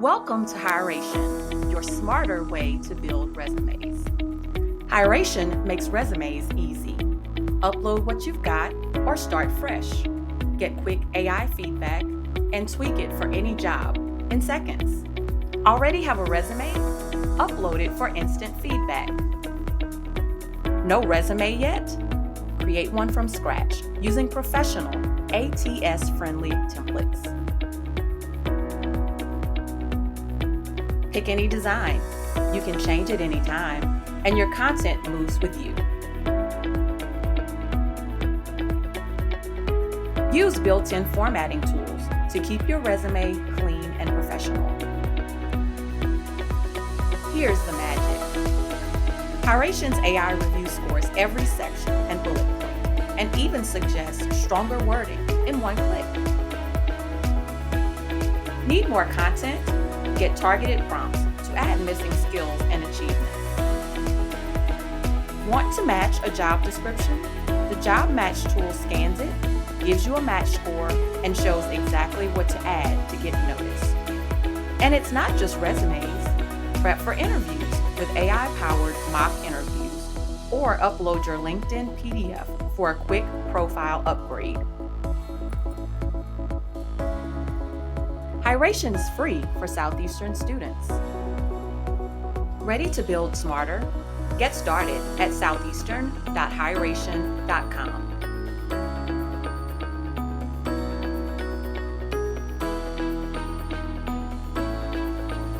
Welcome to Hiration, your smarter way to build resumes. Hiration makes resumes easy. Upload what you've got or start fresh. Get quick AI feedback and tweak it for any job in seconds. Already have a resume? Upload it for instant feedback. No resume yet? Create one from scratch using professional, ATS-friendly templates. Pick any design. You can change it anytime, and your content moves with you. Use built-in formatting tools to keep your resume clean and professional. Here's the magic. Hiration's AI review scores every section and bullet point, and even suggests stronger wording in one click. Need more content? Get targeted prompts to add missing skills and achievements. Want to match a job description? The Job Match tool scans it, gives you a match score, and shows exactly what to add to get noticed. And it's not just resumes. Prep for interviews with AI-powered mock interviews, or upload your LinkedIn PDF for a quick profile upgrade. Hiration is free for Southeastern students. Ready to build smarter? Get started at southeastern.hiration.com.